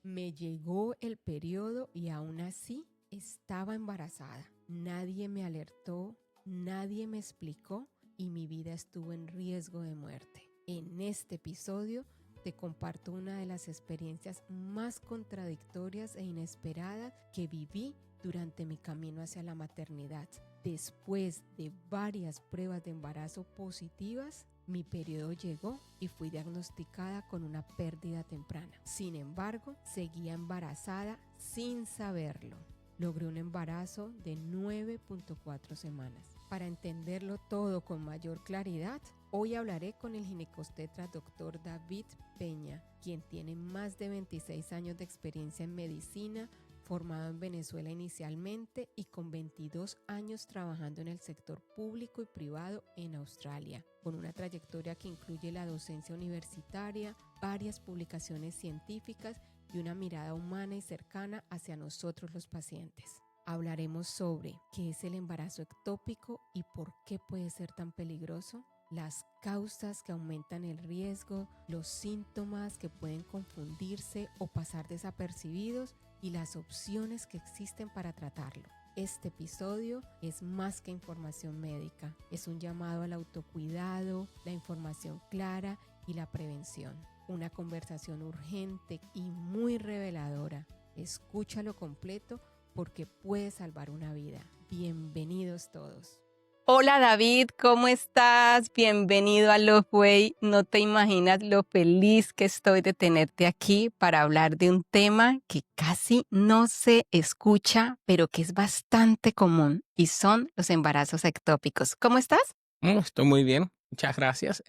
Me llegó el periodo y aún así estaba embarazada. Nadie me alertó, nadie me explicó y mi vida estuvo en riesgo de muerte. En este episodio te comparto una de las experiencias más contradictorias e inesperadas que viví durante mi camino hacia la maternidad. Después de varias pruebas de embarazo positivas, mi periodo llegó y fui diagnosticada con una pérdida temprana. Sin embargo, seguía embarazada sin saberlo. Logré un embarazo de 9.4 semanas. Para entenderlo todo con mayor claridad, hoy hablaré con el ginecobstetra Dr. David Peña, quien tiene más de 26 años de experiencia en medicina, formado en Venezuela inicialmente y con 22 años trabajando en el sector público y privado en Australia, con una trayectoria que incluye la docencia universitaria, varias publicaciones científicas y una mirada humana y cercana hacia nosotros los pacientes. Hablaremos sobre qué es el embarazo ectópico y por qué puede ser tan peligroso, las causas que aumentan el riesgo, los síntomas que pueden confundirse o pasar desapercibidos y las opciones que existen para tratarlo. Este episodio es más que información médica, es un llamado al autocuidado, la información clara y la prevención. Una conversación urgente y muy reveladora. Escúchalo completo porque puede salvar una vida. Bienvenidos todos. Hola David, ¿cómo estás? Bienvenido a Loveway. No te imaginas lo feliz que estoy de tenerte aquí para hablar de un tema que casi no se escucha, pero que es bastante común, y son los embarazos ectópicos. ¿Cómo estás? Estoy muy bien, muchas gracias.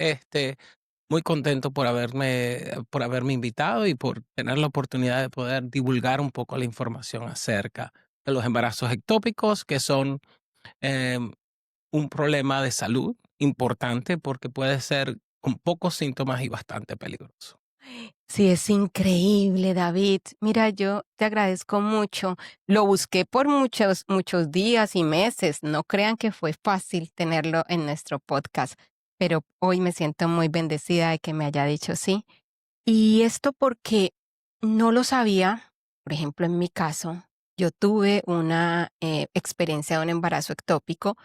Muy contento por haberme invitado y por tener la oportunidad de poder divulgar un poco la información acerca de los embarazos ectópicos, que son em, un problema de salud importante porque puede ser con pocos síntomas y bastante peligroso. Sí, es increíble, David. Mira, yo te agradezco mucho. Lo busqué por muchos días y meses. No crean que fue fácil tenerlo en nuestro podcast, pero hoy me siento muy bendecida de que me haya dicho sí. Y esto porque no lo sabía. Por ejemplo, en mi caso, yo tuve una experiencia de un embarazo ectópico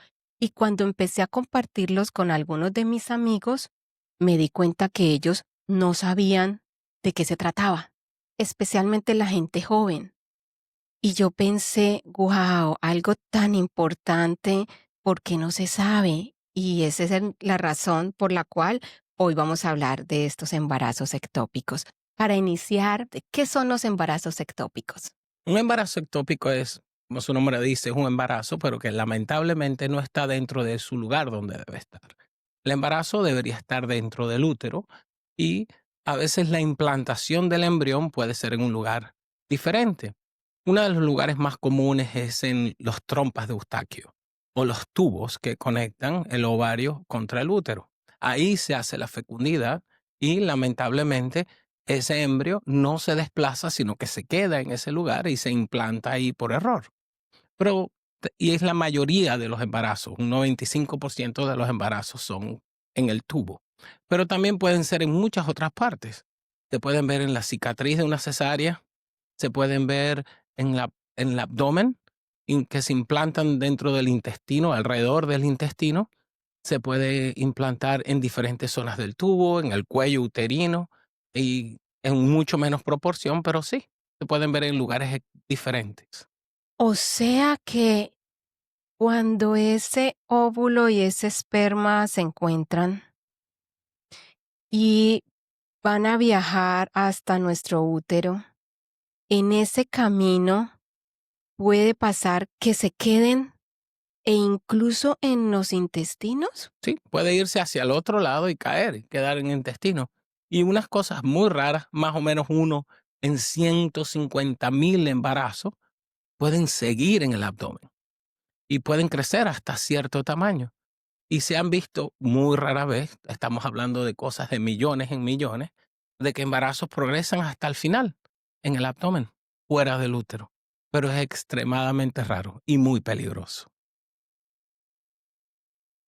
y cuando empecé a compartirlos con algunos de mis amigos, me di cuenta que ellos no sabían de qué se trataba, especialmente la gente joven. Y yo pensé, wow, algo tan importante, ¿por qué no se sabe? Y esa es la razón por la cual hoy vamos a hablar de estos embarazos ectópicos. Para iniciar, ¿de qué son los embarazos ectópicos? Un embarazo ectópico es, como su nombre dice, es un embarazo, pero que lamentablemente no está dentro de su lugar donde debe estar. El embarazo debería estar dentro del útero y a veces la implantación del embrión puede ser en un lugar diferente. Uno de los lugares más comunes es en los trompas de Eustaquio o los tubos que conectan el ovario contra el útero. Ahí se hace la fecundidad y lamentablemente ese embrio no se desplaza, sino que se queda en ese lugar y se implanta ahí por error. Y es la mayoría de los embarazos, un 95% de los embarazos son en el tubo. Pero también pueden ser en muchas otras partes. Se pueden ver en la cicatriz de una cesárea, se pueden ver en el abdomen, que se implantan dentro del intestino, alrededor del intestino. Se puede implantar en diferentes zonas del tubo, en el cuello uterino y en mucho menos proporción, pero sí, se pueden ver en lugares diferentes. O sea que cuando ese óvulo y ese esperma se encuentran y van a viajar hasta nuestro útero, en ese camino puede pasar que se queden e incluso en los intestinos. Sí, puede irse hacia el otro lado y caer y quedar en el intestino. Y unas cosas muy raras, más o menos uno en 150,000 embarazos, pueden seguir en el abdomen y pueden crecer hasta cierto tamaño. Y se han visto muy rara vez, estamos hablando de cosas de millones en millones, de que embarazos progresan hasta el final en el abdomen, fuera del útero. Pero es extremadamente raro y muy peligroso.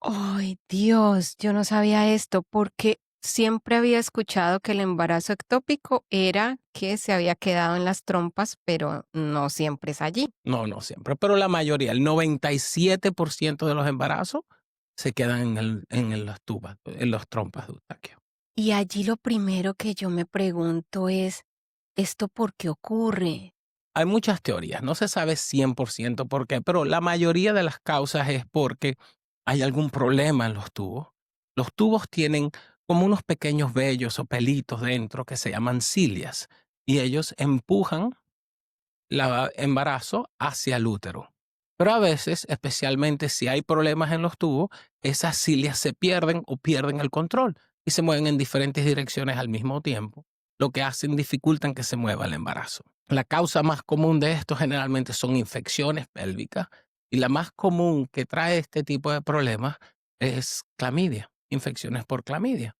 ¡Ay, Dios! Yo no sabía esto porque siempre había escuchado que el embarazo ectópico era que se había quedado en las trompas, pero no siempre es allí. No, no siempre, pero la mayoría, el 97% de los embarazos se quedan en las tubas, en las trompas de Eustaquio. Y allí lo primero que yo me pregunto es, ¿esto por qué ocurre? Hay muchas teorías, no se sabe 100% por qué, pero la mayoría de las causas es porque hay algún problema en los tubos. Los tubos tienen como unos pequeños vellos o pelitos dentro que se llaman cilias y ellos empujan el embarazo hacia el útero. Pero a veces, especialmente si hay problemas en los tubos, esas cilias se pierden o pierden el control y se mueven en diferentes direcciones al mismo tiempo, lo que dificultan que se mueva el embarazo. La causa más común de esto generalmente son infecciones pélvicas y la más común que trae este tipo de problemas es clamidia, infecciones por clamidia,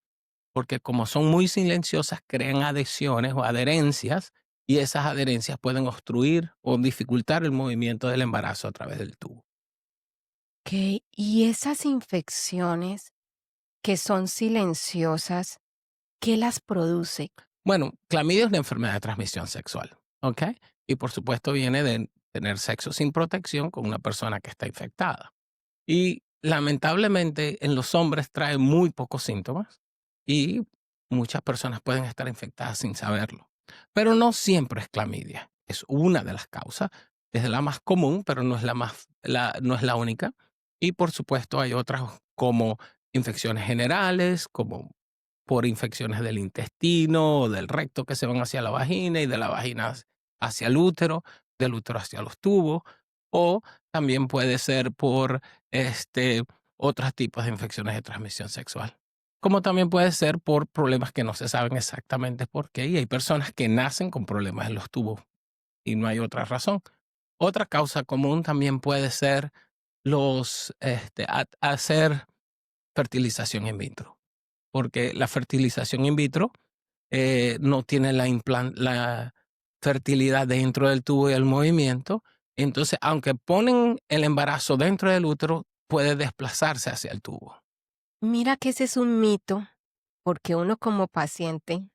porque como son muy silenciosas, crean adhesiones o adherencias y esas adherencias pueden obstruir o dificultar el movimiento del embarazo a través del tubo. Ok, y esas infecciones que son silenciosas, ¿qué las produce? Bueno, clamidia es una enfermedad de transmisión sexual, ¿ok? Y por supuesto viene de tener sexo sin protección con una persona que está infectada. Y lamentablemente en los hombres trae muy pocos síntomas y muchas personas pueden estar infectadas sin saberlo. Pero no siempre es clamidia. Es una de las causas. Es la más común, pero no es no es la única. Y por supuesto hay otras como infecciones generales, como por infecciones del intestino o del recto que se van hacia la vagina y de la vagina hacia el útero, del útero hacia los tubos, o también puede ser por otros tipos de infecciones de transmisión sexual. Como también puede ser por problemas que no se saben exactamente por qué, y hay personas que nacen con problemas en los tubos y no hay otra razón. Otra causa común también puede ser hacer fertilización in vitro, porque la fertilización in vitro no tiene la fertilidad dentro del tubo y el movimiento. Entonces, aunque ponen el embarazo dentro del útero, puede desplazarse hacia el tubo. Mira que ese es un mito, porque uno como paciente,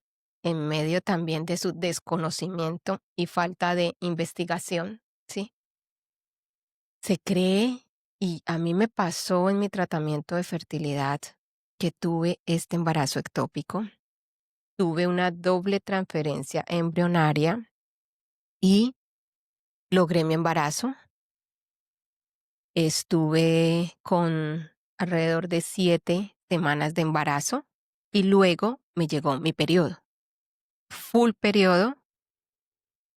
en medio también de su desconocimiento y falta de investigación, ¿sí? Se cree, y a mí me pasó en mi tratamiento de fertilidad, que tuve este embarazo ectópico, tuve una doble transferencia embrionaria y logré mi embarazo. Estuve con alrededor de 7 semanas de embarazo y luego me llegó mi periodo, full periodo,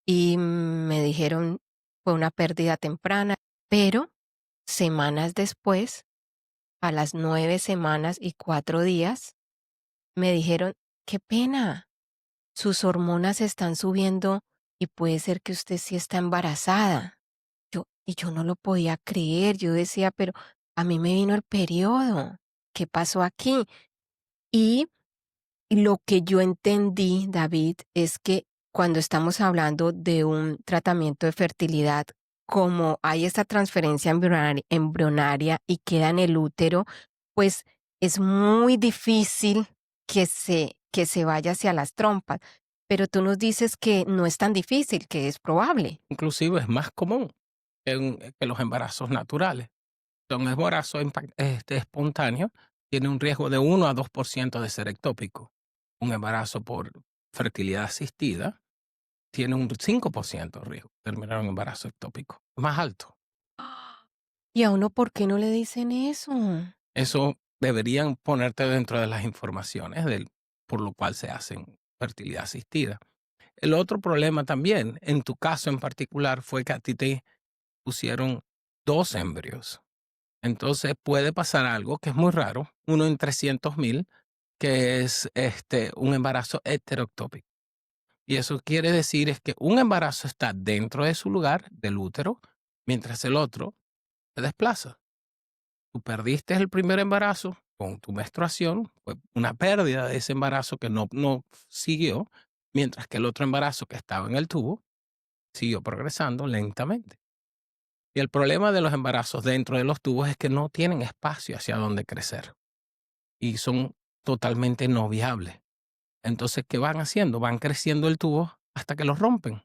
y me dijeron fue una pérdida temprana, pero semanas después, a las 9 semanas y 4 días, me dijeron, qué pena, sus hormonas están subiendo y puede ser que usted sí está embarazada. Y yo no lo podía creer, yo decía, pero a mí me vino el periodo, ¿qué pasó aquí? Y lo que yo entendí, David, es que cuando estamos hablando de un tratamiento de fertilidad, como hay esta transferencia embrionaria y queda en el útero, pues es muy difícil que se vaya hacia las trompas. Pero tú nos dices que no es tan difícil, que es probable. Inclusive es más común que los embarazos naturales. Un embarazo espontáneo tiene un riesgo de 1 a 2% de ser ectópico. Un embarazo por fertilidad asistida tiene un 5% de riesgo de terminar un embarazo ectópico. Más alto. ¿Y a uno por qué no le dicen eso? Eso deberían ponerte dentro de las informaciones por lo cual se hacen fertilidad asistida. El otro problema también, en tu caso en particular, fue que a ti te pusieron 2 embrios. Entonces puede pasar algo que es muy raro, 1 en 300.000, que es un embarazo heteroctópico. Y eso quiere decir es que un embarazo está dentro de su lugar, del útero, mientras el otro se desplaza. Tú perdiste el primer embarazo con tu menstruación, fue una pérdida de ese embarazo que no siguió, mientras que el otro embarazo que estaba en el tubo siguió progresando lentamente. Y el problema de los embarazos dentro de los tubos es que no tienen espacio hacia donde crecer. Y son totalmente no viable. Entonces, ¿qué van haciendo? Van creciendo el tubo hasta que lo rompen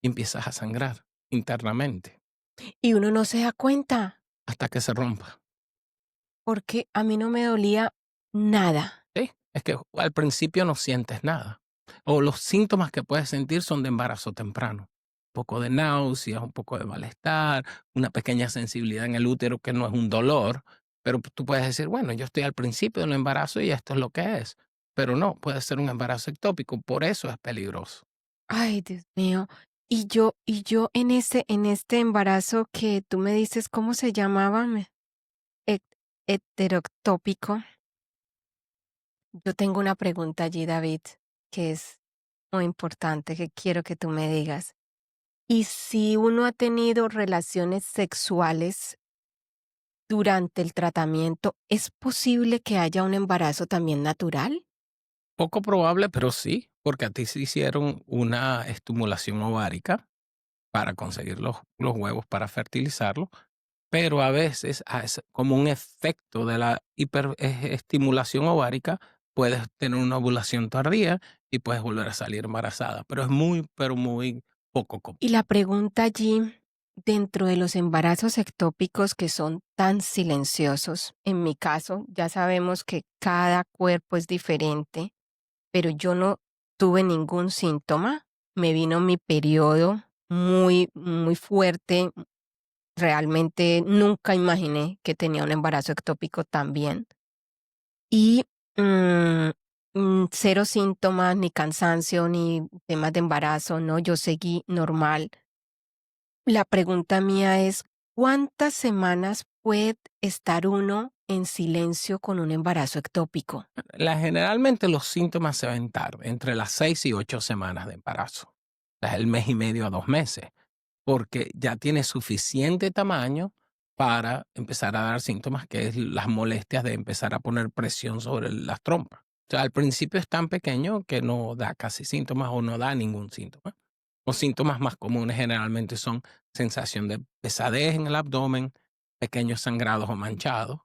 y empiezas a sangrar internamente Y uno no se da cuenta, hasta que se rompa. porque a mí no me dolía nada. Sí, es que al principio no sientes nada. O los síntomas que puedes sentir son de embarazo temprano. Un poco de náuseas, un poco de malestar, una pequeña sensibilidad en el útero que no es un dolor, pero tú puedes decir, bueno, yo estoy al principio del embarazo y esto es lo que es. Pero no, puede ser un embarazo ectópico, por eso es peligroso. Ay, Dios mío. Y yo en este embarazo que tú me dices, ¿cómo se llamaba? Ec- Heteroctópico. Yo tengo una pregunta allí, David, que es muy importante, que quiero que tú me digas. ¿Y si uno ha tenido relaciones sexuales durante el tratamiento, es posible que haya un embarazo también natural? Poco probable, pero sí, porque a ti se hicieron una estimulación ovárica para conseguir los huevos para fertilizarlo, pero a veces como un efecto de la hiperestimulación ovárica, puedes tener una ovulación tardía y puedes volver a salir embarazada, pero es muy, pero muy poco común. Y la pregunta allí, dentro de los embarazos ectópicos que son tan silenciosos, en mi caso, ya sabemos que cada cuerpo es diferente, pero yo no tuve ningún síntoma. Me vino mi periodo muy, muy fuerte. Realmente nunca imaginé que tenía un embarazo ectópico también. Y mm, cero síntomas, ni cansancio, ni temas de embarazo, ¿no? Yo seguí normal. La pregunta mía es, ¿cuántas semanas puede estar uno en silencio con un embarazo ectópico? Generalmente los síntomas se ven tarde, entre las 6 y 8 semanas de embarazo. O sea, el mes y medio a 2 meses, porque ya tiene suficiente tamaño para empezar a dar síntomas, que es las molestias de empezar a poner presión sobre las trompas. O sea, al principio es tan pequeño que no da casi síntomas o no da ningún síntoma. Los síntomas más comunes generalmente son sensación de pesadez en el abdomen, pequeños sangrados o manchados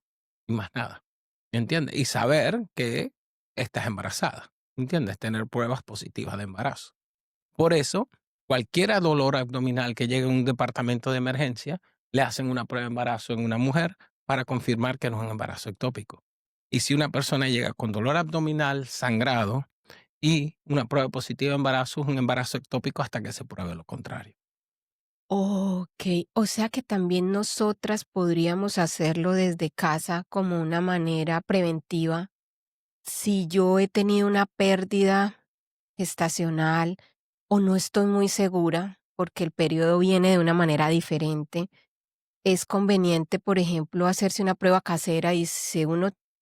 y más nada. ¿Entiendes? Y saber que estás embarazada. ¿Entiendes? Tener pruebas positivas de embarazo. Por eso, cualquier dolor abdominal que llegue a un departamento de emergencia, le hacen una prueba de embarazo en una mujer para confirmar que no es un embarazo ectópico. Y si una persona llega con dolor abdominal, sangrado y una prueba positiva de embarazo, es un embarazo ectópico hasta que se pruebe lo contrario. Ok, o sea que también nosotras podríamos hacerlo desde casa como una manera preventiva. Si yo he tenido una pérdida gestacional o no estoy muy segura porque el periodo viene de una manera diferente, es conveniente, por ejemplo, hacerse una prueba casera y si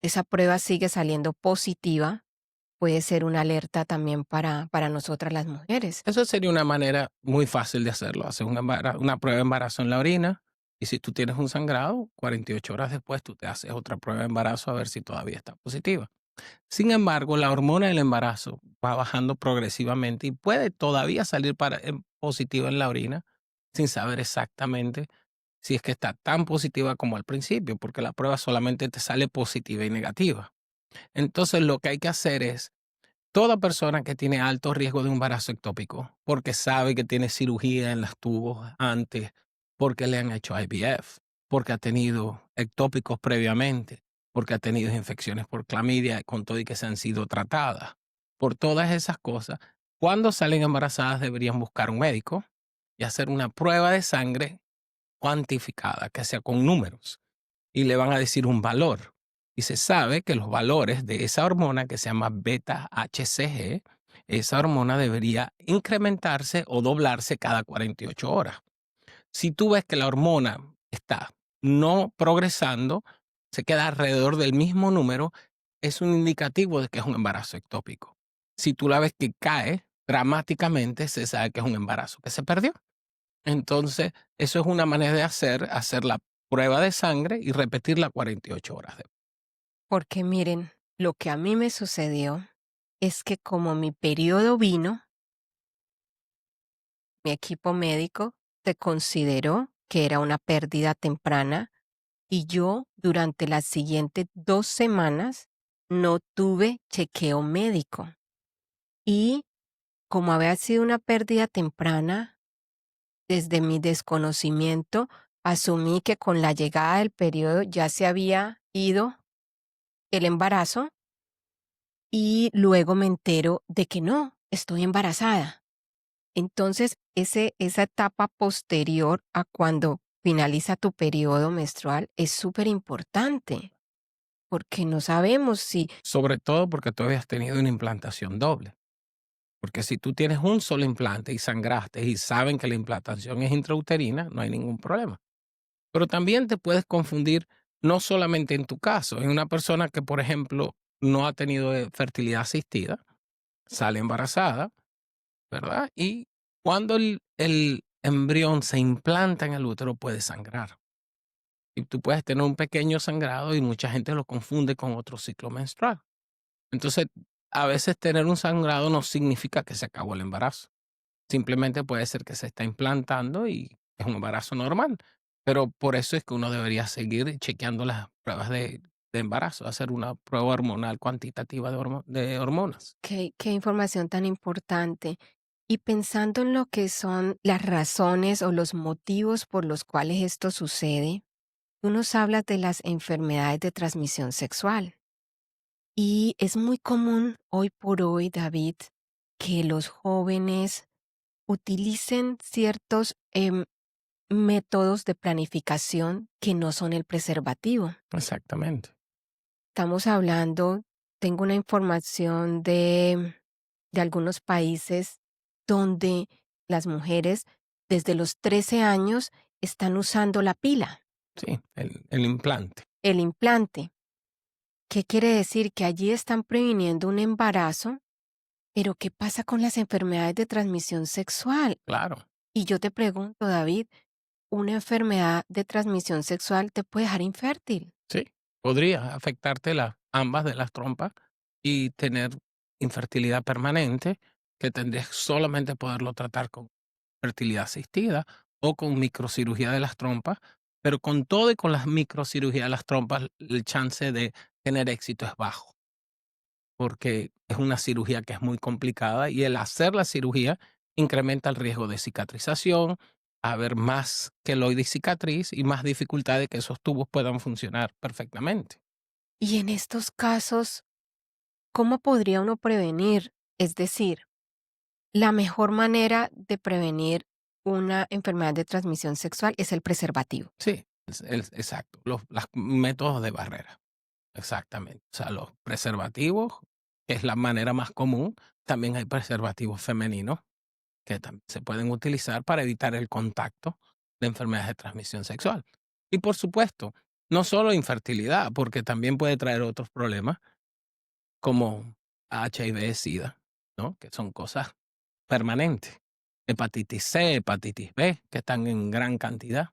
esa prueba sigue saliendo positiva, puede ser una alerta también para nosotras las mujeres. Eso sería una manera muy fácil de hacerlo. Hacer una prueba de embarazo en la orina y si tú tienes un sangrado, 48 horas después tú te haces otra prueba de embarazo a ver si todavía está positiva. Sin embargo, la hormona del embarazo va bajando progresivamente y puede todavía salir positiva en la orina sin saber exactamente si es que está tan positiva como al principio, porque la prueba solamente te sale positiva y negativa. Entonces, lo que hay que hacer es, toda persona que tiene alto riesgo de un embarazo ectópico, porque sabe que tiene cirugía en los tubos antes, porque le han hecho IVF, porque ha tenido ectópicos previamente, porque ha tenido infecciones por clamidia con todo y que se han sido tratadas. Por todas esas cosas, cuando salen embarazadas deberían buscar un médico y hacer una prueba de sangre cuantificada, que sea con números, y le van a decir un valor. Y se sabe que los valores de esa hormona que se llama beta-HCG, esa hormona debería incrementarse o doblarse cada 48 horas. Si tú ves que la hormona está no progresando, se queda alrededor del mismo número, es un indicativo de que es un embarazo ectópico. Si tú la ves que cae dramáticamente, se sabe que es un embarazo que se perdió. Entonces, eso es una manera de hacer la prueba de sangre y repetirla 48 horas después. Porque miren, lo que a mí me sucedió es que como mi periodo vino, mi equipo médico se consideró que era una pérdida temprana y yo durante las siguientes 2 semanas no tuve chequeo médico. Y como había sido una pérdida temprana, desde mi desconocimiento, asumí que con la llegada del periodo ya se había ido el embarazo y luego me entero de que no, estoy embarazada. Entonces, esa etapa posterior a cuando finaliza tu periodo menstrual es súper importante, porque no sabemos si Sobre todo porque tú habías tenido una implantación doble. Porque si tú tienes un solo implante y sangraste y saben que la implantación es intrauterina, no hay ningún problema. Pero también te puedes confundir no solamente en tu caso, en una persona que, por ejemplo, no ha tenido fertilidad asistida, sale embarazada, ¿verdad? Y cuando el embrión se implanta en el útero puede sangrar. Y tú puedes tener un pequeño sangrado y mucha gente lo confunde con otro ciclo menstrual. Entonces, a veces tener un sangrado no significa que se acabó el embarazo. Simplemente puede ser que se está implantando y es un embarazo normal. Pero por eso es que uno debería seguir chequeando las pruebas de embarazo, hacer una prueba hormonal cuantitativa de hormonas. qué información tan importante. Y pensando en lo que son las razones o los motivos por los cuales esto sucede, tú nos hablas de las enfermedades de transmisión sexual. Y es muy común hoy por hoy, David, que los jóvenes utilicen ciertos métodos de planificación que no son el preservativo. Exactamente. Estamos hablando, tengo una información de algunos países donde las mujeres desde los 13 años están usando la pila, Sí, el implante. el implante. ¿Qué quiere decir? Que allí están previniendo un embarazo, pero ¿qué pasa con las enfermedades de transmisión sexual? Claro. Y yo te pregunto, David, ¿una enfermedad de transmisión sexual te puede dejar infértil? Sí, podría afectarte ambas de las trompas y tener infertilidad permanente, que tendrías solamente poderlo tratar con fertilidad asistida o con microcirugía de las trompas, pero con todo y con las microcirugías de las trompas, el chance de tener éxito es bajo, porque es una cirugía que es muy complicada y el hacer la cirugía incrementa el riesgo de cicatrización, haber más queloide y cicatriz y más dificultad de que esos tubos puedan funcionar perfectamente. Y en estos casos, ¿cómo podría uno prevenir? Es decir, la mejor manera de prevenir una enfermedad de transmisión sexual es el preservativo. Sí, exacto, los métodos de barrera, exactamente. O sea, los preservativos, que es la manera más común, también hay preservativos femeninos que también se pueden utilizar para evitar el contacto de enfermedades de transmisión sexual. Y por supuesto, no solo infertilidad, porque también puede traer otros problemas como HIV, SIDA, ¿no? Que son cosas permanentes. Hepatitis C, hepatitis B, que están en gran cantidad.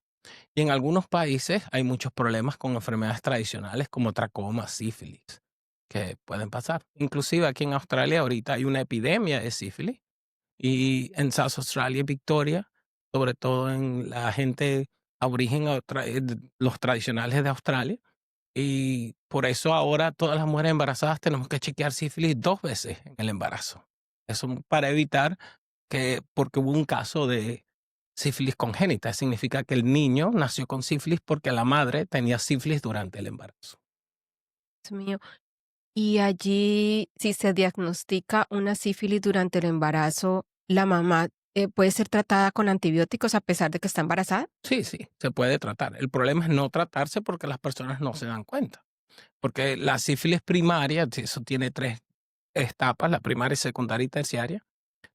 Y en algunos países hay muchos problemas con enfermedades tradicionales como tracoma, sífilis, que pueden pasar. Inclusive aquí en Australia ahorita hay una epidemia de sífilis y en South Australia y Victoria, sobre todo en la gente aborigen, los tradicionales de Australia. Y por eso ahora todas las mujeres embarazadas tenemos que chequear sífilis 2 veces en el embarazo. Eso para evitar porque hubo un caso de sífilis congénita. Significa que el niño nació con sífilis porque la madre tenía sífilis durante el embarazo. Dios mío. Y allí, si se diagnostica una sífilis durante el embarazo, la mamá puede ser tratada con antibióticos a pesar de que está embarazada. Sí, sí, se puede tratar. El problema es no tratarse porque las personas no se dan cuenta. Porque la sífilis primaria, eso tiene 3 etapas, la primaria, secundaria y terciaria.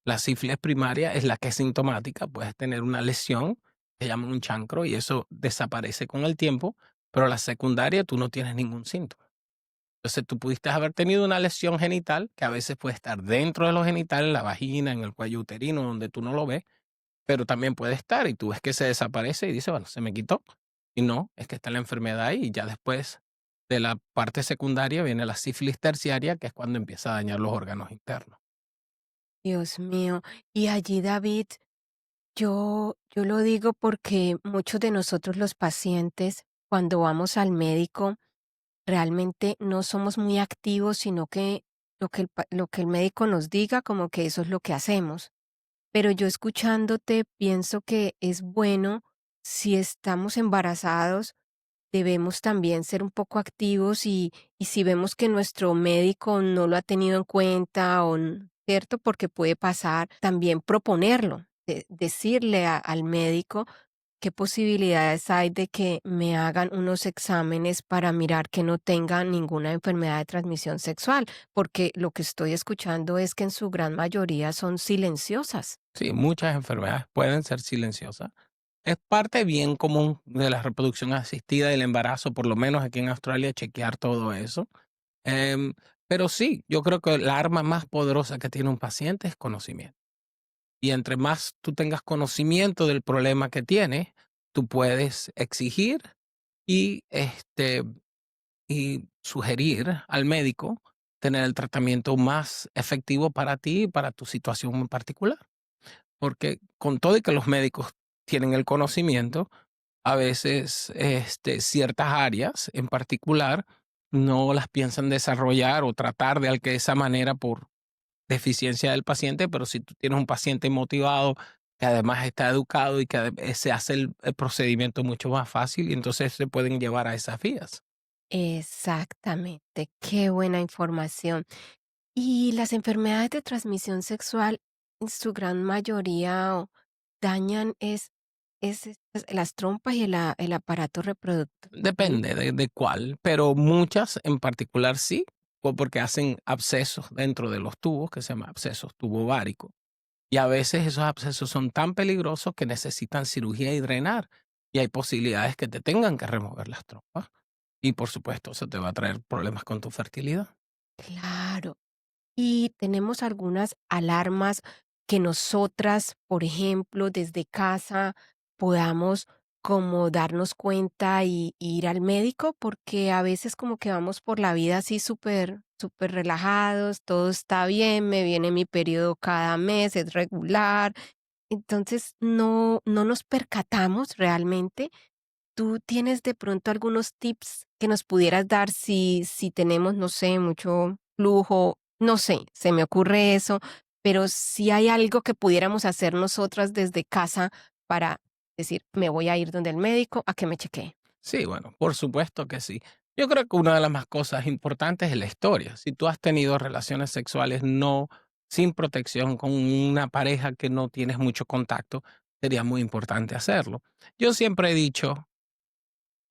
La sífilis primaria es la que es sintomática, puedes tener una lesión, que llaman un chancro, y eso desaparece con el tiempo, pero la secundaria tú no tienes ningún síntoma. Entonces tú pudiste haber tenido una lesión genital, que a veces puede estar dentro de los genitales, en la vagina, en el cuello uterino, donde tú no lo ves, pero también puede estar y tú ves que se desaparece y dices, bueno, se me quitó. Y no, es que está la enfermedad ahí y ya después de la parte secundaria viene la sífilis terciaria, que es cuando empieza a dañar los órganos internos. Dios mío. Y allí, David, yo lo digo porque muchos de nosotros los pacientes, cuando vamos al médico, realmente no somos muy activos, sino que lo que el médico nos diga, como que eso es lo que hacemos. Pero yo escuchándote pienso que es bueno, si estamos embarazados, debemos también ser un poco activos y si vemos que nuestro médico no lo ha tenido en cuenta ¿cierto? Porque puede pasar, también proponerlo, decirle al médico qué posibilidades hay de que me hagan unos exámenes para mirar que no tenga ninguna enfermedad de transmisión sexual, porque lo que estoy escuchando es que en su gran mayoría son silenciosas. Sí, muchas enfermedades pueden ser silenciosas. Es parte bien común de la reproducción asistida del embarazo, por lo menos aquí en Australia, chequear todo eso. Em, pero sí, yo creo que la arma más poderosa que tiene un paciente es conocimiento. Y entre más tú tengas conocimiento del problema que tienes, tú puedes exigir y, y sugerir al médico tener el tratamiento más efectivo para ti y para tu situación en particular. Porque con todo y que los médicos tienen el conocimiento, a veces ciertas áreas en particular no las piensan desarrollar o tratar de esa manera por deficiencia del paciente, pero si tú tienes un paciente motivado, que además está educado y que se hace el procedimiento mucho más fácil y entonces se pueden llevar a esas vías. Exactamente, qué buena información. Y las enfermedades de transmisión sexual, en su gran mayoría, dañan las trompas y el aparato reproductor. ¿Sí? Depende de cuál, pero muchas en particular sí, o porque hacen abscesos dentro de los tubos, que se llama abscesos tubováricos. Y a veces esos abscesos son tan peligrosos que necesitan cirugía y drenar. Y hay posibilidades que te tengan que remover las trompas. Y por supuesto, eso te va a traer problemas con tu fertilidad. Claro. Y tenemos algunas alarmas que nosotras, por ejemplo, desde casa podamos como darnos cuenta y ir al médico, porque a veces como que vamos por la vida así súper relajados, todo está bien, me viene mi periodo cada mes, es regular, entonces no nos percatamos realmente. ¿Tú tienes de pronto algunos tips que nos pudieras dar si tenemos, no sé, mucho flujo? No sé, se me ocurre eso, pero si hay algo que pudiéramos hacer nosotras desde casa para decir, me voy a ir donde el médico a que me chequee. Sí, bueno, por supuesto que sí. Yo creo que una de las más cosas importantes es la historia. Si tú has tenido relaciones sexuales no sin protección con una pareja que no tienes mucho contacto, sería muy importante hacerlo. Yo siempre he dicho,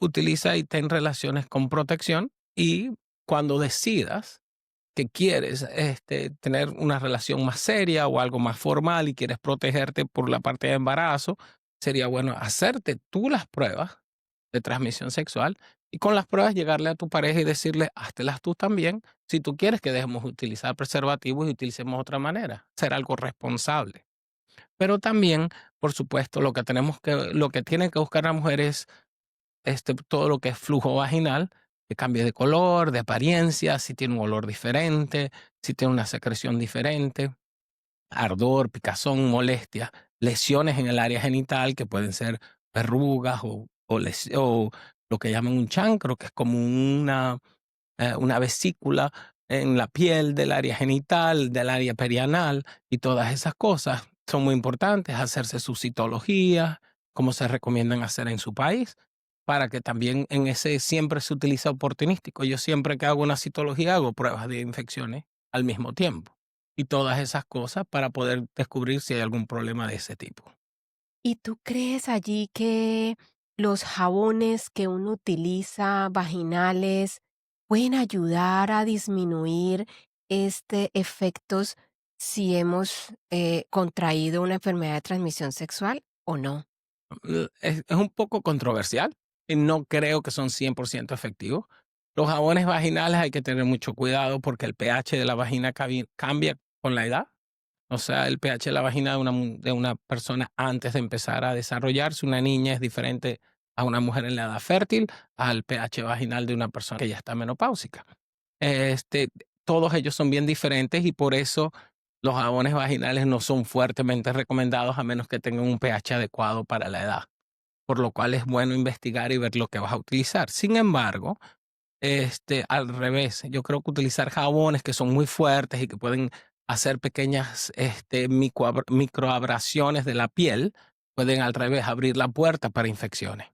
utiliza y ten relaciones con protección y cuando decidas que quieres tener una relación más seria o algo más formal y quieres protegerte por la parte de embarazo, sería bueno hacerte tú las pruebas de transmisión sexual y con las pruebas llegarle a tu pareja y decirle, háztelas tú también, si tú quieres que dejemos de utilizar preservativos y utilicemos otra manera, ser algo responsable. Pero también, por supuesto, lo que tiene que buscar la mujer es todo lo que es flujo vaginal, que cambie de color, de apariencia, si tiene un olor diferente, si tiene una secreción diferente, ardor, picazón, molestia, lesiones en el área genital que pueden ser verrugas o lo que llaman un chancro, que es como una vesícula en la piel del área genital, del área perianal y todas esas cosas son muy importantes. Hacerse su citología, como se recomiendan hacer en su país, para que también en ese siempre se utiliza oportunístico. Yo siempre que hago una citología hago pruebas de infecciones al mismo tiempo y todas esas cosas para poder descubrir si hay algún problema de ese tipo. ¿Y tú crees allí que los jabones que uno utiliza vaginales pueden ayudar a disminuir efectos si hemos contraído una enfermedad de transmisión sexual o no? Es un poco controversial y no creo que son 100% efectivos. Los jabones vaginales hay que tener mucho cuidado porque el pH de la vagina cambia con la edad. O sea, el pH de la vagina de una persona antes de empezar a desarrollarse, una niña, es diferente a una mujer en la edad fértil, al pH vaginal de una persona que ya está menopáusica. Este, Todos ellos son bien diferentes y por eso los jabones vaginales no son fuertemente recomendados a menos que tengan un pH adecuado para la edad, por lo cual es bueno investigar y ver lo que vas a utilizar. Sin embargo, Al revés, yo creo que utilizar jabones que son muy fuertes y que pueden hacer pequeñas microabrasiones de la piel, pueden al revés abrir la puerta para infecciones,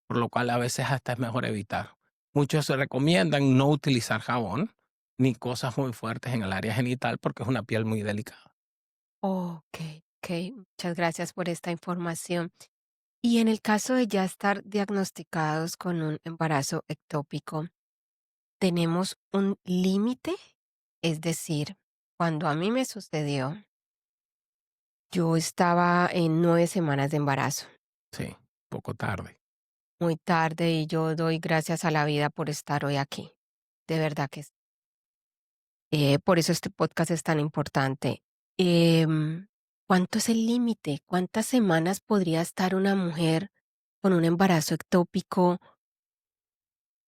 por lo cual a veces hasta es mejor evitar. Muchos se recomiendan no utilizar jabón ni cosas muy fuertes en el área genital porque es una piel muy delicada. Ok, ok. Muchas gracias por esta información. Y en el caso de ya estar diagnosticados con un embarazo ectópico, ¿tenemos un límite? Es decir, cuando a mí me sucedió, yo estaba en 9 semanas de embarazo, Sí, poco tarde. muy tarde, y yo doy gracias a la vida por estar hoy aquí. De verdad que sí. Por eso este podcast es tan importante. Em, ¿Cuánto es el límite? ¿Cuántas semanas podría estar una mujer con un embarazo ectópico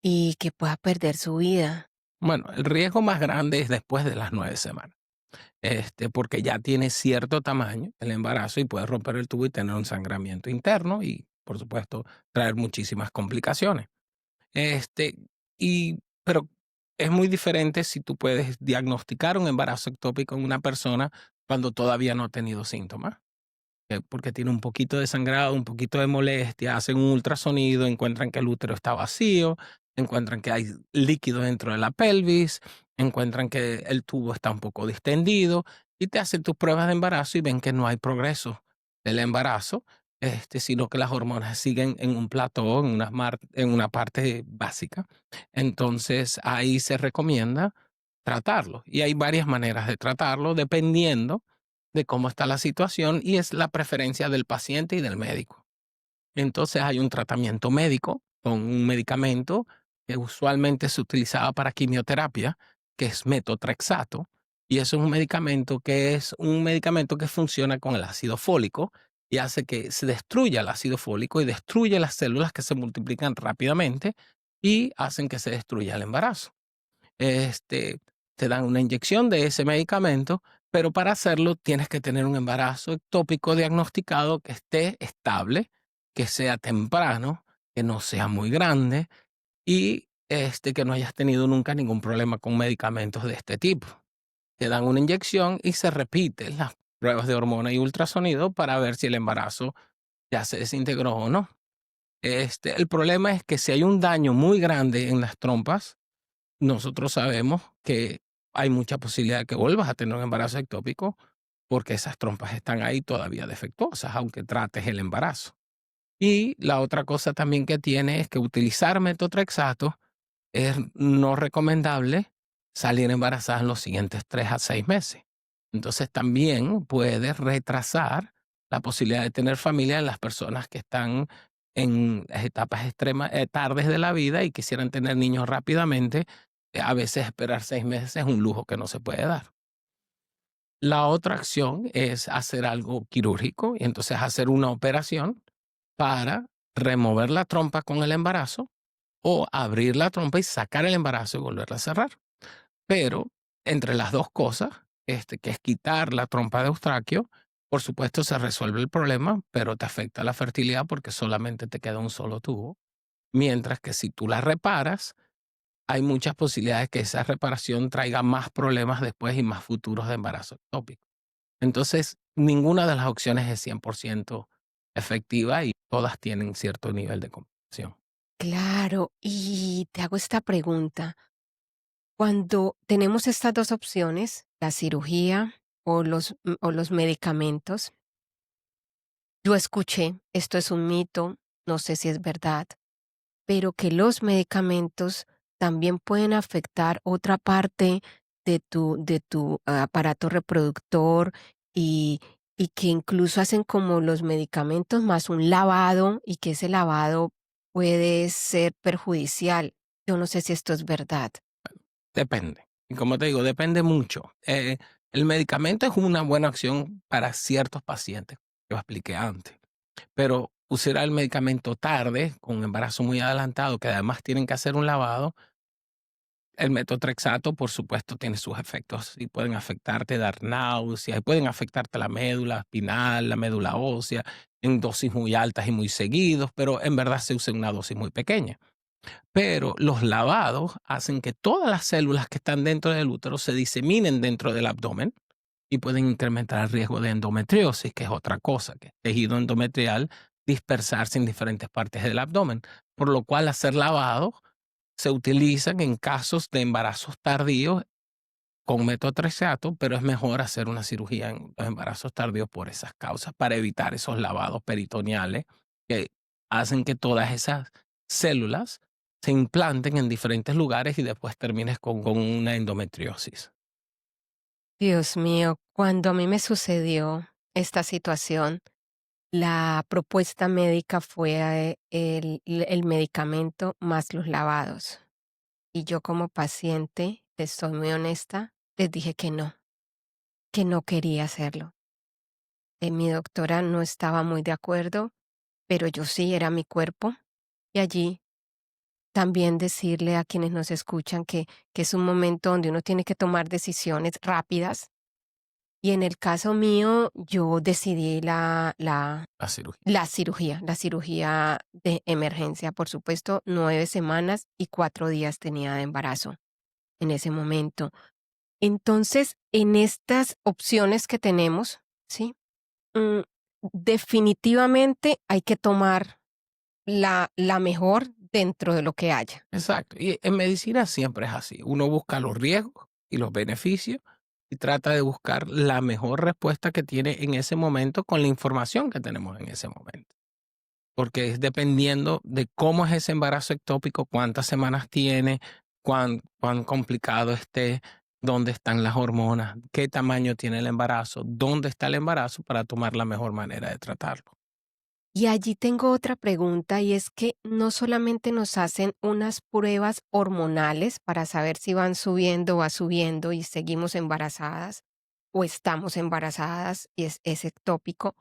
y que pueda perder su vida? Bueno, el riesgo más grande es después de las 9 semanas. Porque ya tiene cierto tamaño el embarazo y puede romper el tubo y tener un sangramiento interno y, por supuesto, traer muchísimas complicaciones. Este, pero es muy diferente si tú puedes diagnosticar un embarazo ectópico en una persona cuando todavía no ha tenido síntomas, porque tiene un poquito de sangrado, un poquito de molestia, hacen un ultrasonido, encuentran que el útero está vacío, encuentran que hay líquido dentro de la pelvis, encuentran que el tubo está un poco distendido y te hacen tus pruebas de embarazo y ven que no hay progreso del embarazo, sino que las hormonas siguen en un plató, en una parte básica. Entonces ahí se recomienda tratarlo y hay varias maneras de tratarlo dependiendo de cómo está la situación y es la preferencia del paciente y del médico. Entonces hay un tratamiento médico con un medicamento que usualmente se utilizaba para quimioterapia, que es metotrexato, y eso es un medicamento que funciona con el ácido fólico y hace que se destruya el ácido fólico y destruye las células que se multiplican rápidamente y hacen que se destruya el embarazo. este, Te dan una inyección de ese medicamento, pero para hacerlo tienes que tener un embarazo ectópico diagnosticado que esté estable, que sea temprano, que no sea muy grande y que no hayas tenido nunca ningún problema con medicamentos de este tipo. Te dan una inyección y se repiten las pruebas de hormona y ultrasonido para ver si el embarazo ya se desintegró o no. El problema es que si hay un daño muy grande en las trompas, nosotros sabemos que hay mucha posibilidad de que vuelvas a tener un embarazo ectópico porque esas trompas están ahí todavía defectuosas, aunque trates el embarazo. Y la otra cosa también que tiene es que utilizar metotrexato es no recomendable salir embarazada en los siguientes 3 a 6 meses. Entonces también puede retrasar la posibilidad de tener familia en las personas que están en las etapas extremas, tardes de la vida y quisieran tener niños rápidamente. A veces esperar 6 meses es un lujo que no se puede dar. La otra acción es hacer algo quirúrgico y entonces hacer una operación para remover la trompa con el embarazo o abrir la trompa y sacar el embarazo y volverla a cerrar. Pero entre las dos cosas, que es quitar la trompa de Eustraquio, por supuesto se resuelve el problema, pero te afecta la fertilidad porque solamente te queda un solo tubo. Mientras que si tú la reparas, hay muchas posibilidades que esa reparación traiga más problemas después y más futuros de embarazo ectópico. Entonces, ninguna de las opciones es 100% efectiva y todas tienen cierto nivel de complicación. Claro, y te hago esta pregunta. Cuando tenemos estas dos opciones, la cirugía o los medicamentos, yo escuché, esto es un mito, no sé si es verdad, pero que los medicamentos también pueden afectar otra parte de tu aparato reproductor y, y que incluso hacen como los medicamentos más un lavado y que ese lavado puede ser perjudicial. Yo no sé si esto es verdad. Depende. Y como te digo, depende mucho. El medicamento es una buena opción para ciertos pacientes, que lo expliqué antes. Pero usar el medicamento tarde, con un embarazo muy adelantado, que además tienen que hacer un lavado, el metotrexato, por supuesto, tiene sus efectos y pueden afectarte, dar náuseas, y pueden afectarte la médula espinal, la médula ósea, en dosis muy altas y muy seguidos, pero en verdad se usa en una dosis muy pequeña. Pero los lavados hacen que todas las células que están dentro del útero se diseminen dentro del abdomen y pueden incrementar el riesgo de endometriosis, que es otra cosa, que el tejido endometrial dispersarse en diferentes partes del abdomen, por lo cual hacer lavados se utilizan en casos de embarazos tardíos con metotrexato, pero es mejor hacer una cirugía en los embarazos tardíos por esas causas para evitar esos lavados peritoneales que hacen que todas esas células se implanten en diferentes lugares y después termines con una endometriosis. Dios mío, cuando a mí me sucedió esta situación, la propuesta médica fue el medicamento más los lavados. Y yo como paciente, les soy muy honesta, les dije que no quería hacerlo. Mi doctora no estaba muy de acuerdo, pero yo sí, era mi cuerpo. Y allí también decirle a quienes nos escuchan que es un momento donde uno tiene que tomar decisiones rápidas. Y en el caso mío, yo decidí La cirugía. la cirugía de emergencia. Por supuesto, 9 semanas y 4 días tenía de embarazo en ese momento. Entonces, en estas opciones que tenemos, ¿sí? Mm, definitivamente hay que tomar la mejor dentro de lo que haya. Exacto. Y en medicina siempre es así. Uno busca los riesgos y los beneficios y trata de buscar la mejor respuesta que tiene en ese momento con la información que tenemos en ese momento. Porque es dependiendo de cómo es ese embarazo ectópico, cuántas semanas tiene, cuán complicado esté, dónde están las hormonas, qué tamaño tiene el embarazo, dónde está el embarazo para tomar la mejor manera de tratarlo. Y allí tengo otra pregunta y es que no solamente nos hacen unas pruebas hormonales para saber si van subiendo o va subiendo y seguimos embarazadas o estamos embarazadas y es ectópico,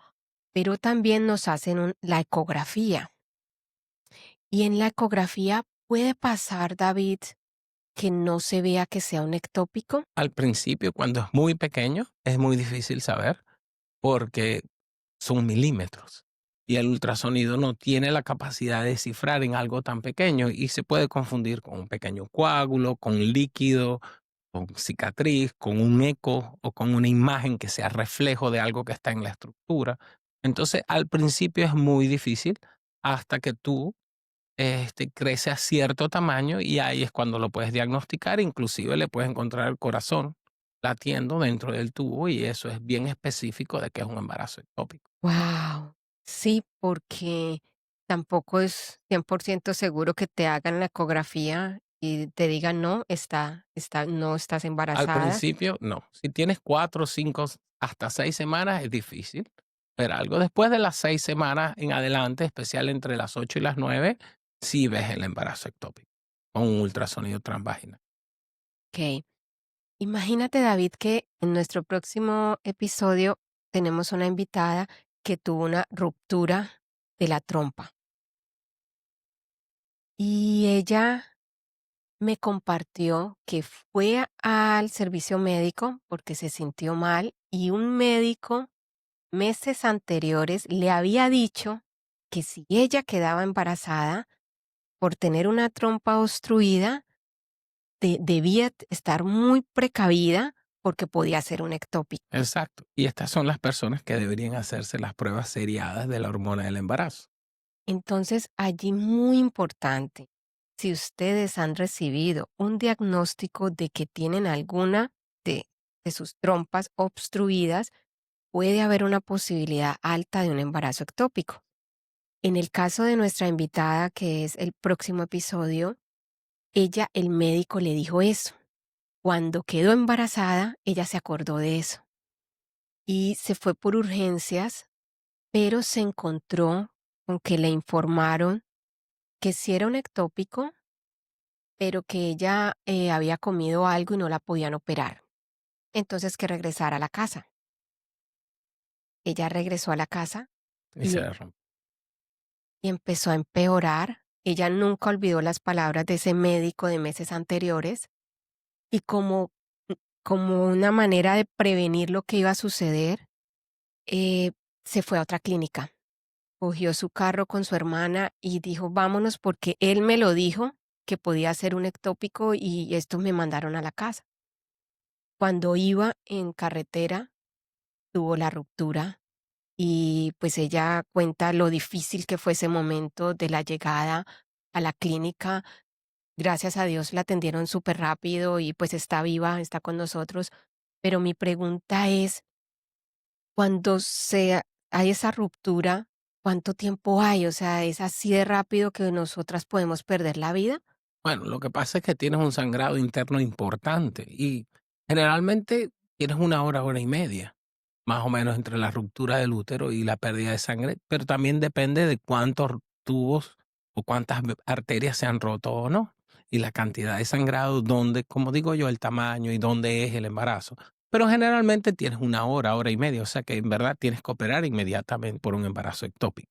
pero también nos hacen la ecografía. Y en la ecografía puede pasar, David, que no se vea que sea un ectópico. Al principio, cuando es muy pequeño, es muy difícil saber porque son milímetros y el ultrasonido no tiene la capacidad de descifrar en algo tan pequeño y se puede confundir con un pequeño coágulo, con líquido, con cicatriz, con un eco o con una imagen que sea reflejo de algo que está en la estructura. Entonces, al principio es muy difícil hasta que tú crece a cierto tamaño y ahí es cuando lo puedes diagnosticar. Inclusive le puedes encontrar el corazón latiendo dentro del tubo y eso es bien específico de que es un embarazo ectópico. Wow. Sí, porque tampoco es 100% seguro que te hagan la ecografía y te digan no, no estás Al embarazada. principio, no. Si tienes 4, 5, hasta 6 semanas es difícil, pero algo después de las 6 semanas en adelante, especial entre las 8 y las 9, sí ves el embarazo ectópico con un ultrasonido transvaginal. Ok. Imagínate, David, que en nuestro próximo episodio tenemos una invitada que tuvo una ruptura de la trompa y ella me compartió que fue al servicio médico porque se sintió mal y un médico meses anteriores le había dicho que si ella quedaba embarazada por tener una trompa obstruida, debía estar muy precavida porque podía ser un ectópico. Exacto. Y estas son las personas que deberían hacerse las pruebas seriadas de la hormona del embarazo. Entonces, allí muy importante, si ustedes han recibido un diagnóstico de que tienen alguna de sus trompas obstruidas, puede haber una posibilidad alta de un embarazo ectópico. En el caso de nuestra invitada, que es el próximo episodio, ella, el médico le dijo eso. Cuando quedó embarazada, ella se acordó de eso y se fue por urgencias, pero se encontró con que le informaron que sí era un ectópico, pero que ella había comido algo y no la podían operar. Entonces que regresara a la casa. Ella regresó a la casa Y se y, le rompe. y empezó a empeorar. Ella nunca olvidó las palabras de ese médico de meses anteriores y como una manera de prevenir lo que iba a suceder, se fue a otra clínica cogió su carro con su hermana y dijo, vámonos porque él me lo dijo que podía ser un ectópico y estos me mandaron a la casa. Cuando iba en carretera, tuvo la ruptura y pues ella cuenta lo difícil que fue ese momento de la llegada a la clínica. Gracias a Dios la atendieron súper rápido y pues está viva, está con nosotros. Pero mi pregunta es, cuando hay esa ruptura, ¿cuánto tiempo hay? O sea, ¿es así de rápido que nosotras podemos perder la vida? Bueno, lo que pasa es que tienes un sangrado interno importante y generalmente tienes una hora, hora y media, más o menos entre la ruptura del útero y la pérdida de sangre, pero también depende de cuántos tubos o cuántas arterias se han roto o no, y la cantidad de sangrado, dónde, como digo yo, el tamaño y dónde es el embarazo. Pero generalmente tienes una hora, hora y media, o sea que en verdad tienes que operar inmediatamente por un embarazo ectópico.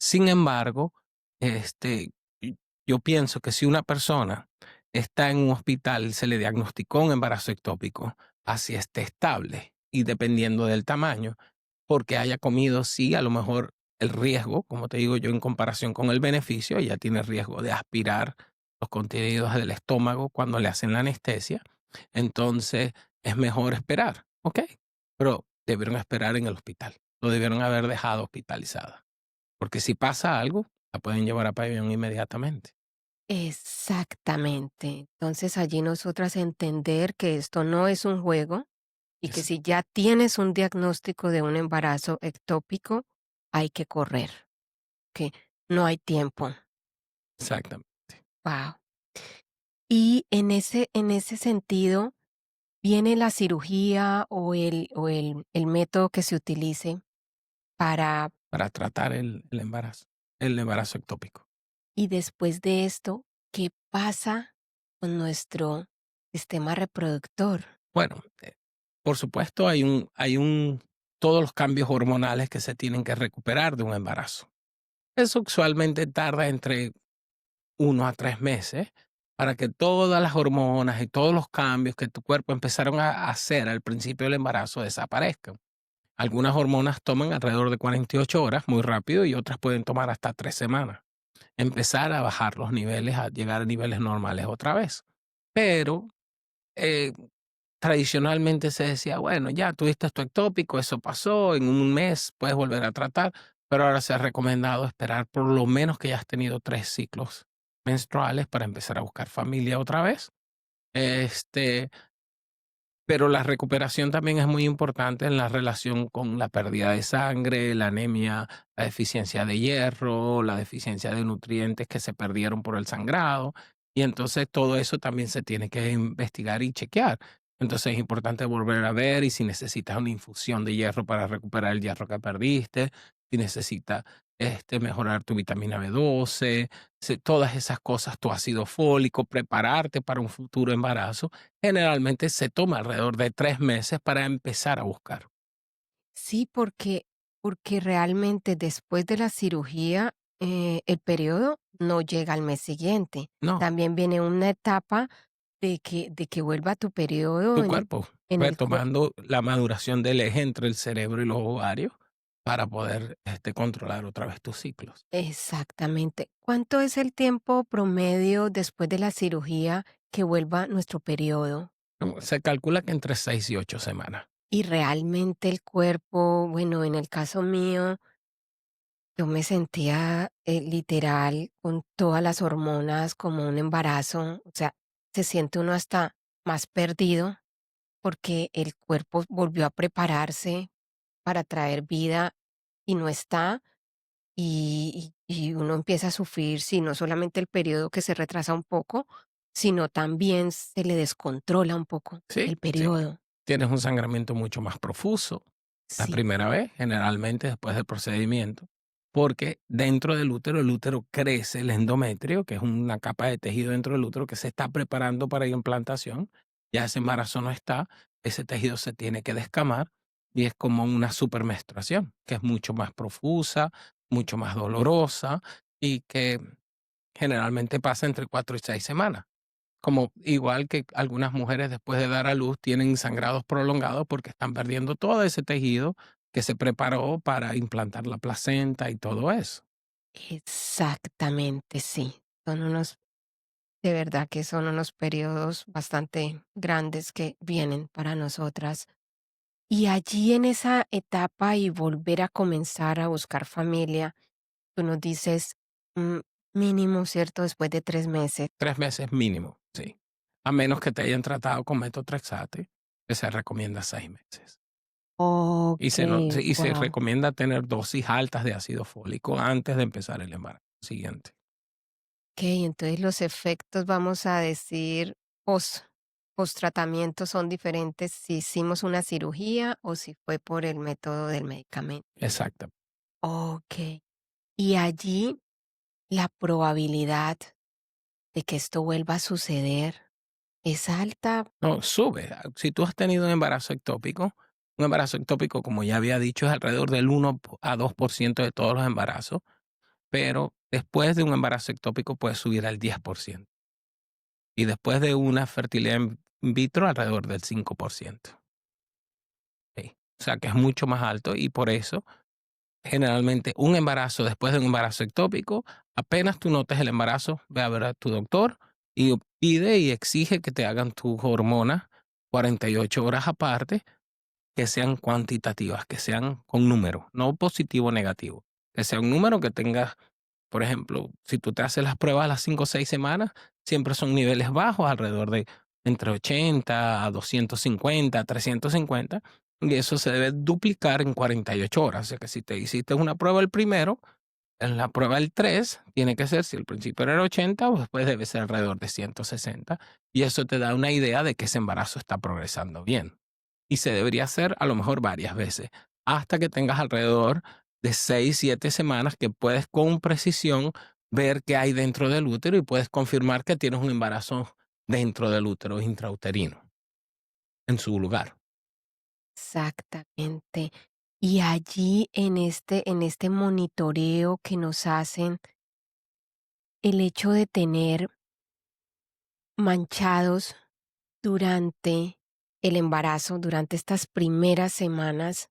Sin embargo, este, y yo pienso que si una persona está en un hospital y se le diagnosticó un embarazo ectópico, así esté estable y dependiendo del tamaño, porque haya comido, sí, a lo mejor el riesgo, como te digo yo, en comparación con el beneficio, ella tiene riesgo de aspirar los contenidos del estómago cuando le hacen la anestesia. Entonces, es mejor esperar, ¿ok? Pero debieron esperar en el hospital. Lo debieron haber dejado hospitalizada. Porque si pasa algo, la pueden llevar a pabellón inmediatamente. Exactamente. Entonces allí nosotras entender que esto no es un juego y que Es si ya tienes un diagnóstico de un embarazo ectópico, hay que correr, que no hay tiempo. exactamente. Wow. Y en ese sentido, ¿viene la cirugía o el método que se utilice para, Para tratar el embarazo ectópico. y después de esto, qué pasa con nuestro sistema reproductor? Bueno, por supuesto, todos los cambios hormonales que se tienen que recuperar de un embarazo. Eso usualmente tarda entre 1 a 3 meses para que todas las hormonas y todos los cambios que tu cuerpo empezaron a hacer al principio del embarazo desaparezcan. Algunas hormonas toman alrededor de 48 horas, muy rápido, y otras pueden tomar hasta 3 semanas. Empezar a bajar los niveles, a llegar a niveles normales otra vez. Pero eh, tradicionalmente se decía, bueno, ya tuviste esto ectópico, eso pasó, en un mes puedes volver a tratar, pero ahora se ha recomendado esperar por lo menos que ya has tenido 3 ciclos menstruales para empezar a buscar familia otra vez. Este, pero la recuperación también es muy importante en la relación con la pérdida de sangre, la anemia, la deficiencia de hierro, la deficiencia de nutrientes que se perdieron por el sangrado. Y entonces todo eso también se tiene que investigar y chequear. Entonces es importante volver a ver y si necesitas una infusión de hierro para recuperar el hierro que perdiste, si necesitas mejorar tu vitamina B12, todas esas cosas, tu ácido fólico, prepararte para un futuro embarazo. Generalmente se toma alrededor de 3 meses para empezar a buscar. Sí, porque realmente después de la cirugía, el periodo no llega al mes siguiente. No, También viene una etapa de que vuelva tu periodo tu cuerpo en el cuerpo. retomando la maduración del eje entre el cerebro y los ovarios para poder controlar otra vez tus ciclos. Exactamente. ¿Cuánto es el tiempo promedio después de la cirugía que vuelva nuestro periodo? Se calcula que entre 6 y 8 semanas. Y realmente el cuerpo, bueno, en el caso mío, yo me sentía literal con todas las hormonas como un embarazo. O sea, se siente uno hasta más perdido porque el cuerpo volvió a prepararse para traer vida y no está. Y uno empieza a sufrir, sí, no solamente el periodo que se retrasa un poco, sino también se le descontrola un poco Sí, el sí. periodo. Tienes un sangramiento mucho más profuso la Sí, primera vez, generalmente después del procedimiento, porque dentro del útero, el útero crece el endometrio, que es una capa de tejido dentro del útero que se está preparando para la implantación. Ya ese embarazo no está, ese tejido se tiene que descamar y es como una supermenstruación, que es mucho más profusa, mucho más dolorosa y que generalmente pasa entre 4 y 6 semanas. Como igual que algunas mujeres después de dar a luz tienen sangrados prolongados porque están perdiendo todo ese tejido que se preparó para implantar la placenta y todo eso. Exactamente, sí. Son unos, de verdad que son unos periodos bastante grandes que vienen para nosotras. Y allí en esa etapa y volver a comenzar a buscar familia, tú nos dices, mm, mínimo, ¿cierto? Después de 3 meses. 3 meses mínimo, sí. A menos que te hayan tratado con metotrexate, que se recomienda 6 meses. Y Ok, se wow. recomienda tener dosis altas de ácido fólico antes de empezar el embarazo siguiente. Ok, entonces los efectos, vamos a decir, post tratamiento son diferentes si hicimos una cirugía o si fue por el método del medicamento. Exacto. Ok. Y allí la probabilidad de que esto vuelva a suceder es alta. No, sube. Si tú has tenido un embarazo ectópico, como ya había dicho, es alrededor del 1 a 2% de todos los embarazos, pero después de un embarazo ectópico puede subir al 10%. Y después de una fertilidad in vitro, alrededor del 5%. Sí. O sea que es mucho más alto y por eso, generalmente, un embarazo después de un embarazo ectópico, apenas tú notes el embarazo, ve a ver a tu doctor y pide y exige que te hagan tus hormonas 48 horas aparte, que sean cuantitativas, que sean con números, no positivo o negativo. Que sea un número que tengas, por ejemplo, si tú te haces las pruebas a las 5 o 6 semanas, siempre son niveles bajos, alrededor de entre 80 a 250, 350, y eso se debe duplicar en 48 horas. O sea que si te hiciste una prueba el primero, en la prueba el 3 tiene que ser, si el principio era 80, pues después debe ser alrededor de 160, y eso te da una idea de que ese embarazo está progresando bien. Y se debería hacer a lo mejor varias veces, hasta que tengas alrededor de 6, 7 semanas que puedes con precisión ver qué hay dentro del útero y puedes confirmar que tienes un embarazo dentro del útero intrauterino, en su lugar. Exactamente. Y allí en este monitoreo que nos hacen, el hecho de tener manchados durante el embarazo, durante estas primeras semanas,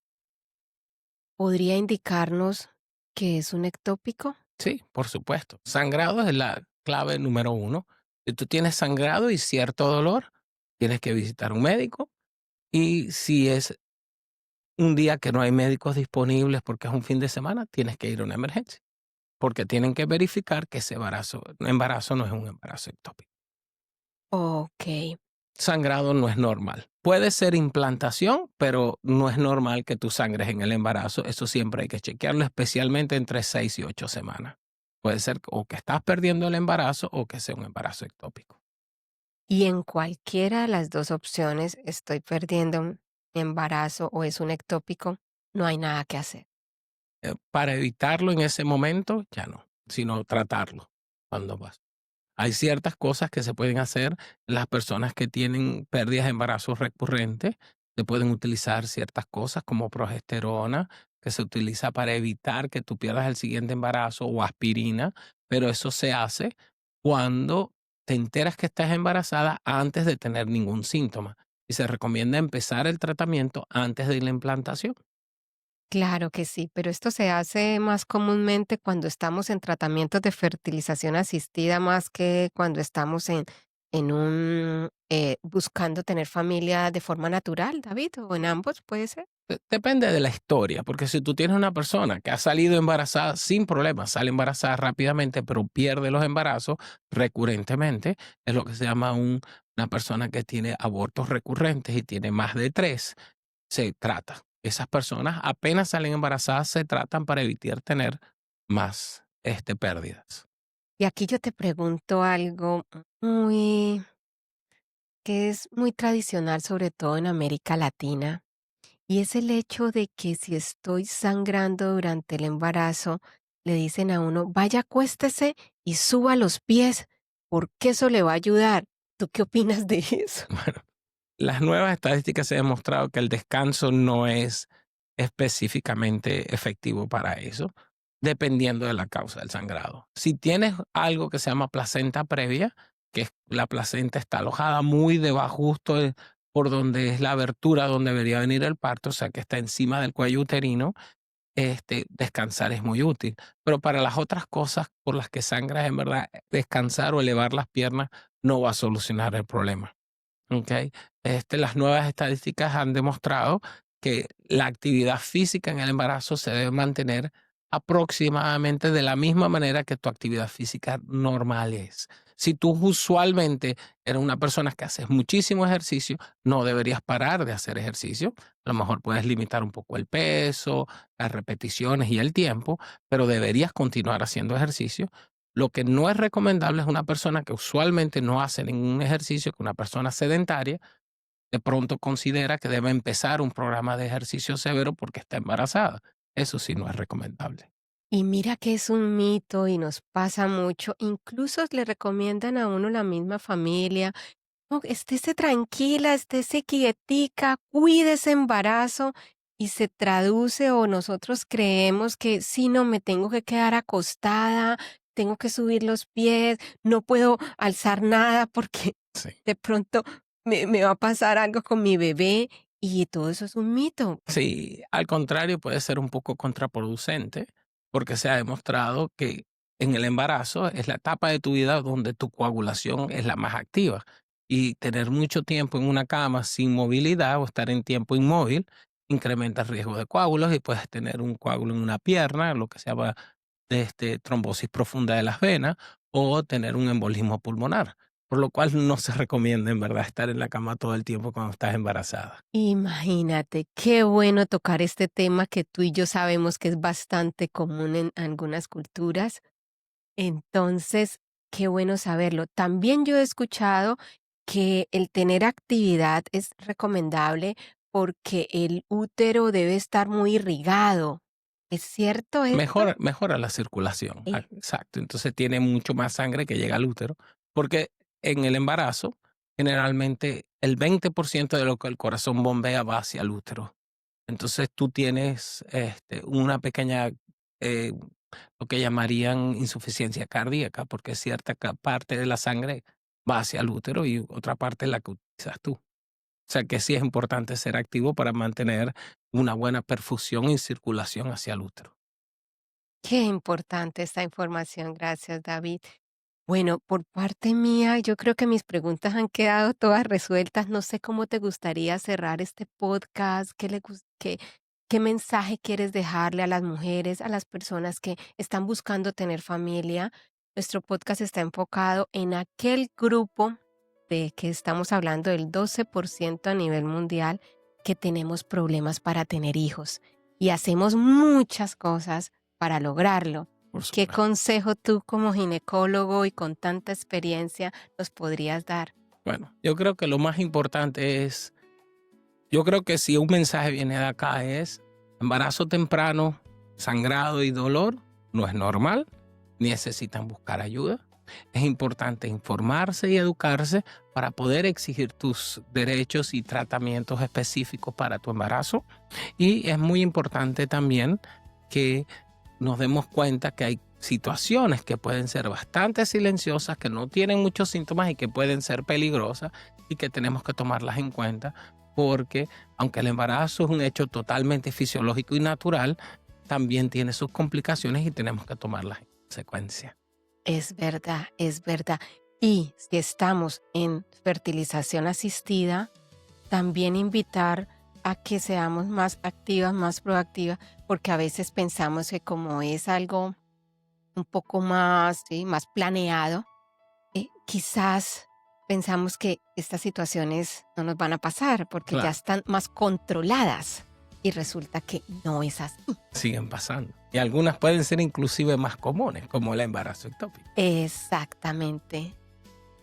podría indicarnos que es un ectópico. Sí, por supuesto. Sangrado es la clave número uno. Si tú tienes sangrado y cierto dolor, tienes que visitar un médico. Y si es un día que no hay médicos disponibles porque es un fin de semana, tienes que ir a una emergencia. Porque tienen que verificar que ese embarazo no es un embarazo ectópico. Ok, Sangrado no es normal. Puede ser implantación, pero no es normal que tú sangres en el embarazo. Eso siempre hay que chequearlo, especialmente entre 6 y 8 semanas. Puede ser o que estás perdiendo el embarazo o que sea un embarazo ectópico. y en cualquiera de las dos opciones, estoy perdiendo mi embarazo o es un ectópico, no hay nada que hacer. Para evitarlo en ese momento, ya no, sino tratarlo cuando vas. Hay ciertas cosas que se pueden hacer. Las personas que tienen pérdidas de embarazos recurrentes, se pueden utilizar ciertas cosas como progesterona, que se utiliza para evitar que tú pierdas el siguiente embarazo, o aspirina, pero eso se hace cuando te enteras que estás embarazada antes de tener ningún síntoma. Y se recomienda empezar el tratamiento antes de la implantación. Claro que sí, pero esto se hace más comúnmente cuando estamos en tratamientos de fertilización asistida más que cuando estamos buscando tener familia de forma natural, David, o en ambos, puede ser. Depende de la historia, porque si tú tienes una persona que ha salido embarazada sin problemas, sale embarazada rápidamente, pero pierde los embarazos recurrentemente, es lo que se llama una persona que tiene abortos recurrentes y tiene más de 3, se trata. Esas personas apenas salen embarazadas, se tratan para evitar tener más pérdidas. Y aquí yo te pregunto algo muy, que es muy tradicional, sobre todo en América Latina, y es el hecho de que si estoy sangrando durante el embarazo, le dicen a uno, vaya, acuéstese y suba los pies, porque eso le va a ayudar. ¿Tú qué opinas de eso? Bueno, las nuevas estadísticas se han demostrado que el descanso no es específicamente efectivo para eso, dependiendo de la causa del sangrado. Si tienes algo que se llama placenta previa, que la placenta está alojada muy debajo, justo por donde es la abertura donde debería venir el parto, o sea que está encima del cuello uterino, descansar es muy útil. Pero para las otras cosas por las que sangras, en verdad, descansar o elevar las piernas no va a solucionar el problema. ¿Ok? Las nuevas estadísticas han demostrado que la actividad física en el embarazo se debe mantener aproximadamente de la misma manera que tu actividad física normal es. Si tú usualmente eres una persona que haces muchísimo ejercicio, no deberías parar de hacer ejercicio. A lo mejor puedes limitar un poco el peso, las repeticiones y el tiempo, pero deberías continuar haciendo ejercicio. Lo que no es recomendable es una persona que usualmente no hace ningún ejercicio, que una persona sedentaria, de pronto considera que debe empezar un programa de ejercicio severo porque está embarazada. Eso sí no es recomendable. Y mira que es un mito y nos pasa mucho. Incluso le recomiendan a uno la misma familia. No, estése tranquila, estése quietica, cuide ese embarazo y se traduce o nosotros creemos que sí, no, me tengo que quedar acostada, tengo que subir los pies, no puedo alzar nada porque Sí. de pronto me va a pasar algo con mi bebé y todo eso es un mito. Sí, al contrario, puede ser un poco contraproducente porque se ha demostrado que en el embarazo es la etapa de tu vida donde tu coagulación es la más activa. Y tener mucho tiempo en una cama sin movilidad o estar en tiempo inmóvil incrementa el riesgo de coágulos y puedes tener un coágulo en una pierna, lo que se llama trombosis profunda de las venas, o tener un embolismo pulmonar. Por lo cual no se recomienda en verdad estar en la cama todo el tiempo cuando estás embarazada. Imagínate, qué bueno tocar este tema que tú y yo sabemos que es bastante común en algunas culturas. Entonces, qué bueno saberlo. También yo he escuchado que el tener actividad es recomendable porque el útero debe estar muy irrigado. ¿Es cierto esto? Mejora la circulación, Eh, exacto. Entonces tiene mucho más sangre que llega al útero, porque en el embarazo, generalmente el 20% de lo que el corazón bombea va hacia el útero. Entonces tú tienes una pequeña, eh, lo que llamarían insuficiencia cardíaca, porque cierta parte de la sangre va hacia el útero y otra parte es la que utilizas tú. O sea que sí es importante ser activo para mantener una buena perfusión y circulación hacia el útero. Qué importante esta información. Gracias, David. Bueno, por parte mía, yo creo que mis preguntas han quedado todas resueltas. No sé cómo te gustaría cerrar este podcast, qué mensaje quieres dejarle a las mujeres, a las personas que están buscando tener familia. Nuestro podcast está enfocado en aquel grupo de que estamos hablando del 12% a nivel mundial que tenemos problemas para tener hijos y hacemos muchas cosas para lograrlo. Por ¿Qué supuesto. consejo tú como ginecólogo y con tanta experiencia nos podrías dar? Bueno, yo creo que lo más importante es, yo creo que si un mensaje viene de acá es, embarazo temprano, sangrado y dolor no es normal, necesitan buscar ayuda. Es importante informarse y educarse para poder exigir tus derechos y tratamientos específicos para tu embarazo. Y es muy importante también que nos demos cuenta que hay situaciones que pueden ser bastante silenciosas, que no tienen muchos síntomas y que pueden ser peligrosas y que tenemos que tomarlas en cuenta porque aunque el embarazo es un hecho totalmente fisiológico y natural, también tiene sus complicaciones y tenemos que tomarlas en consecuencia. Es verdad, es verdad. Y si estamos en fertilización asistida, también invitar a que seamos más activas, más proactivas, porque a veces pensamos que como es algo un poco más, ¿sí?, más planeado, quizás pensamos que estas situaciones no nos van a pasar porque ya Claro, están más controladas y resulta que no es así. siguen pasando. Y algunas pueden ser inclusive más comunes, como el embarazo ectópico. Exactamente.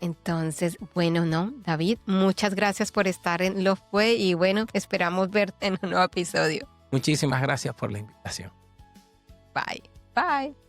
Entonces, bueno, no, David, muchas gracias por estar en Lo Fue y bueno, esperamos verte en un nuevo episodio. Muchísimas gracias por la invitación. Bye. Bye.